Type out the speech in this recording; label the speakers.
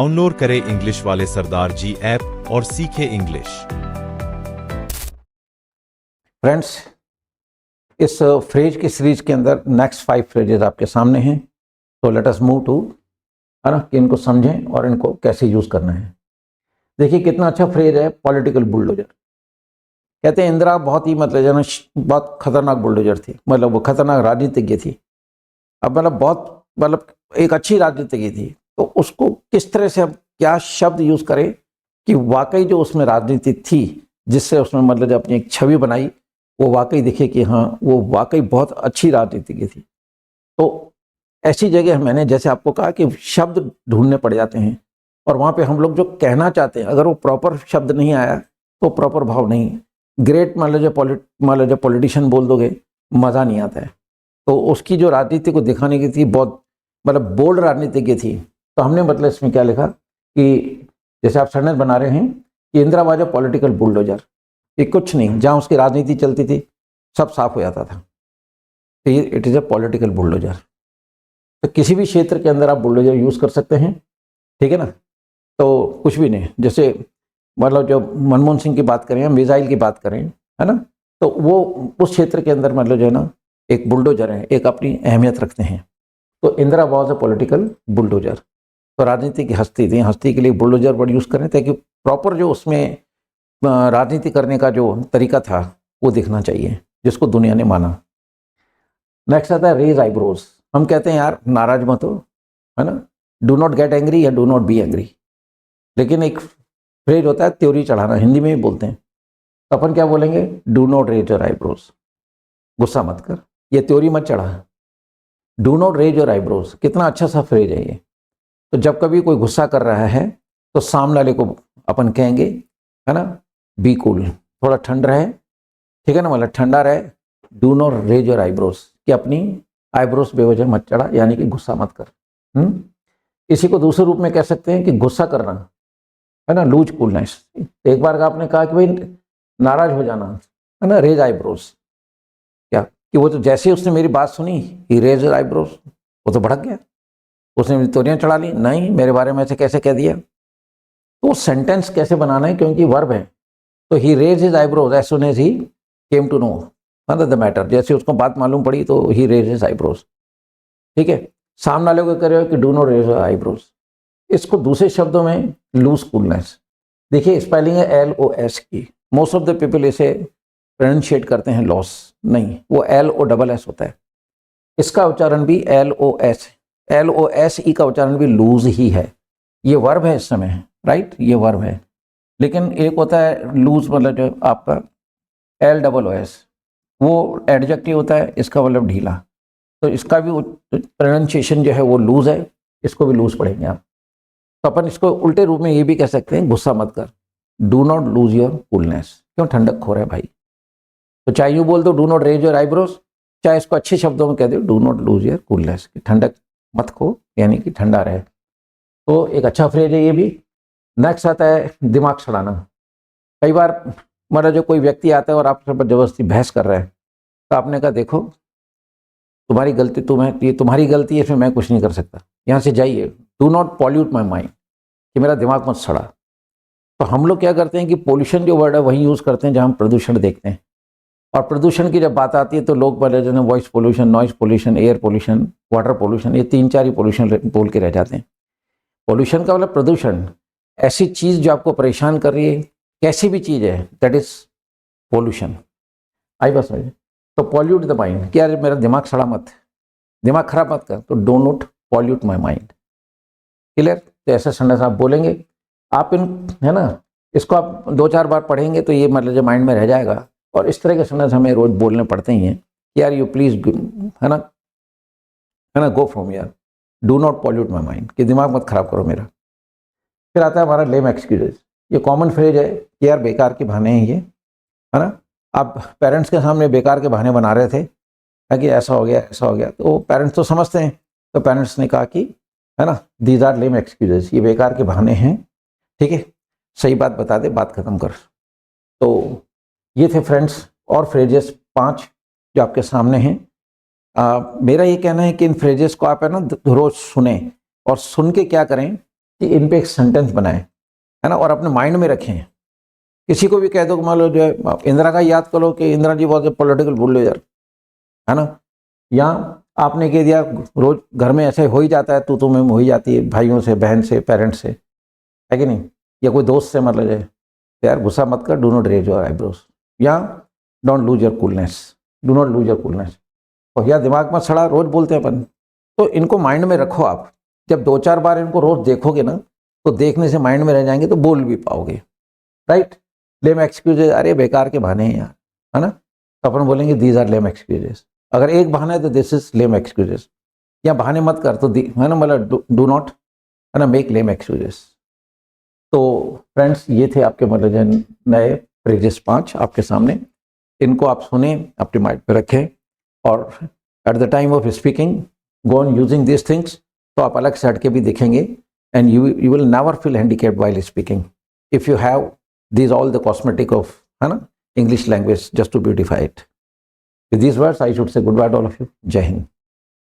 Speaker 1: Download करें English वाले सरदार जी app और सीखें इंग्लिश।
Speaker 2: फ्रेंड्स, इस फ्रेज की सीरीज के अंदर नेक्स्ट 5 फ्रेजेस आपके सामने हैं। तो लेट अस मूव टू, है ना, कि इनको समझें और इनको कैसे यूज करना है। देखिए कितना अच्छा फ्रेज है, पॉलिटिकल बुलडोजर। कहते हैं इंदिरा बहुत ही बहुत खतरनाक बुलडोजर थी, मतलब वो खतरनाक राजनीतिज्ञ थी। अब बहुत एक अच्छी राजनीतिज्ञ थी, तो उसको किस तरह से हम क्या शब्द यूज करें कि वाकई जो उसमें राजनीति थी, जिससे उसने जो अपनी एक छवि बनाई, वो वाकई दिखे कि हाँ वो वाकई बहुत अच्छी राजनीतिज्ञ थी। तो ऐसी जगह मैंने जैसे आपको कहा कि शब्द ढूंढने पड़ जाते हैं, और वहाँ पे हम लोग जो कहना चाहते हैं अगर वो प्रॉपर शब्द नहीं आया तो प्रॉपर भाव नहीं। ग्रेट मान लीजिए पॉलिटिशियन बोल दोगे, मज़ा नहीं आता है। तो उसकी जो राजनीति को दिखाने की थी, बहुत बोल्ड राजनीतिज्ञ थी। तो हमने इसमें क्या लिखा कि जैसे आप सेंटेंस बना रहे हैं कि Indira was a political bulldozer, ये कुछ नहीं, जहाँ उसकी राजनीति चलती थी सब साफ हो जाता था। तो ये it is a political bulldozer. तो किसी भी क्षेत्र के अंदर आप बुलडोजर यूज़ कर सकते हैं, ठीक है ना। तो कुछ भी नहीं, जैसे जब मनमोहन सिंह की बात करें, मिसाइल की बात करें, है ना, तो वो उस क्षेत्र के अंदर जो है ना एक बुलडोजर है, एक अपनी अहमियत रखते हैं। तो Indira was a political bulldozer. तो राजनीति की हस्ती थी, हस्ती के लिए बुलडोजर वर्ड यूज़ करें ताकि प्रॉपर जो उसमें राजनीति करने का जो तरीका था वो दिखना चाहिए, जिसको दुनिया ने माना। नेक्स्ट आता है रेज आईब्रोज। हम कहते हैं यार नाराज मत हो, है ना, डू नॉट गेट एंग्री या डू नॉट बी एंग्री। लेकिन एक फ्रेज होता है त्योरी चढ़ाना, हिंदी में भी बोलते हैं। तो अपन क्या बोलेंगे, do not raise your eyebrows, गुस्सा मत कर, ये त्योरी मत चढ़ा। Do not raise your eyebrows, कितना अच्छा सा फ्रेज है ये। तो जब कभी कोई गुस्सा कर रहा है तो सामने वाले को अपन कहेंगे, है ना, बी कूल, थोड़ा ठंड रहे, ठीक है ना, ठंडा रहे। Do not raise your eyebrows, कि अपनी आईब्रोज बेवजह मत चढ़ा, यानी कि गुस्सा मत कर। इसी को दूसरे रूप में कह सकते हैं कि गुस्सा करना, है ना, लूज कूलनेस। एक बार का आपने कहा कि भाई नाराज हो जाना, है ना, रेज आईब्रोज, क्या कि वो तो जैसे ही उसने मेरी बात सुनी ही रेज आईब्रोज, वो तो भड़क गया, उसने तोरियां चढ़ा ली, नहीं मेरे बारे में ऐसे कैसे कह दिया। तो सेंटेंस कैसे बनाना है, क्योंकि वर्ब है। तो he raise his eyebrows as soon as he came to know the matter, जैसे उसको बात मालूम पड़ी तो ही रेज हिज आईब्रोज, ठीक है। सामने वाले को कह रहे हो कि डू नॉट रेज आईब्रोज। इसको दूसरे शब्दों में लूज कूलनेस। देखिए स्पेलिंग है LOS की, मोस्ट ऑफ द पीपल इसे प्रोनाउंशिएट करते हैं लॉस, नहीं, वो LOSS होता है। इसका उच्चारण भी LOSE का उच्चारण भी लूज ही है। ये वर्ब है इस समय, राइट, ये वर्ब है। लेकिन एक होता है लूज, जो आपका LOS, वो एडजेक्टिव होता है, इसका ढीला। तो इसका भी प्रोनाउंसिएशन जो है वो लूज है, इसको भी लूज पढ़ेंगे आप। तो अपन इसको उल्टे रूप में ये भी कह सकते हैं, गुस्सा मत कर, do not lose your coolness. क्यों, ठंडक खो रहा है भाई। तो चाहे यूँ बोल दो do not raise your eyebrows, चाहे इसको अच्छे शब्दों में कह दो do not lose your coolness, ठंडक मत खो, यानी कि ठंडा रहे। तो एक अच्छा फ्रेज है ये भी। नेक्स्ट आता है दिमाग सड़ाना। कई बार जो कोई व्यक्ति आता है और आपसे जबरदस्ती बहस कर रहा है, तो आपने कहा देखो तुम्हारी गलती, ये तुम्हारी गलती है, इसमें मैं कुछ नहीं कर सकता, यहाँ से जाइए, do not pollute my mind, कि मेरा दिमाग मत सड़ा। तो हम लोग क्या करते हैं कि पोल्यूशन जो वर्ड है वही यूज़ करते हैं जहाँ हम प्रदूषण देखते हैं। और प्रदूषण की जब बात आती है तो लोग पहले जो है voice pollution, noise pollution, air pollution, water pollution, ये 3-4 ही पोल्यूशन बोल के रह जाते हैं। पोल्यूशन का प्रदूषण, ऐसी चीज़ जो आपको परेशान कर रही है, कैसी भी चीज़ है, दैट इज पोल्यूशन। आई बस मुझे तो पॉल्यूट द माइंड, कि यार मेरा दिमाग सड़ा मत, दिमाग खराब मत कर, तो do not pollute my mind. Clear. तो ऐसा सेंटेंस आप बोलेंगे, आप है ना, इसको आप 2-4 बार पढ़ेंगे तो ये जो माइंड में रह जाएगा। और इस तरह के सेंटेंस हमें रोज बोलने पड़ते ही हैं कि यार यू प्लीज, है ना, गो फ्रॉम यार, do not pollute my mind, कि दिमाग मत खराब करो मेरा। फिर आता है हमारा लेम एक्सक्यूजेस। ये कॉमन फ्रेज है कि यार बेकार के बहाने हैं ये, है ना। आप पेरेंट्स के सामने बेकार के बहाने बना रहे थे कि ऐसा हो गया ऐसा हो गया, तो पेरेंट्स तो समझते हैं। तो पेरेंट्स ने कहा कि, है ना, दीज आर लेम एक्सक्यूजेस, ये बेकार के बहाने हैं, ठीक है, सही बात बता दे, बात खत्म कर। तो ये थे फ्रेंड्स और फ्रेजेस 5 जो आपके सामने हैं। मेरा ये कहना है कि इन फ्रेजेस को आप, है ना, रोज सुने, और सुन के क्या करें कि इन पे एक सेंटेंस बनाएं, है ना, और अपने माइंड में रखें। किसी को भी कह दो कि मान लो जो है इंदिरा का याद करो कि इंदिरा जी बहुत पॉलिटिकल बुलडोजर, है ना, या आपने कह दिया रोज घर में ऐसे हो ही जाता है, तू में हो ही जाती है भाइयों से, बहन से, पेरेंट्स से, है कि नहीं, या कोई दोस्त से, मतलब जो है यार गुस्सा मत कर, do not raise your eyebrows, या don't lose your coolness, do not lose your coolness, और या दिमाग में सड़ा रोज बोलते हैं अपन। तो इनको माइंड में रखो आप, जब 2-4 बार इनको रोज देखोगे ना तो देखने से माइंड में रह जाएंगे, तो बोल भी पाओगे, राइट। लेम एक्सक्यूजेज, अरे बेकार के बहाने हैं यार, है ना, तो अपन बोलेंगे दीज आर लेम एक्सक्यूजेस। अगर एक बहाना है तो दिस इज लेम एक्सक्यूजेस, या बहाने मत कर, तो है ना, मतलब डू नॉट, है ना, मेक लेम एक्सक्यूजेस। तो फ्रेंड्स, ये थे आपके मतलब नए फ्रेजेस 5 आपके सामने। इनको आप सुने, अपने माइंड पे रखें, और at the time of speaking go on using this things. तो आप अलग से हट के भी दिखेंगे, and you will never feel handicapped while speaking if you have these all the cosmetic of, है ना, English language just to beautify it. With these words, I should say goodbye to all of you. Jai Hind.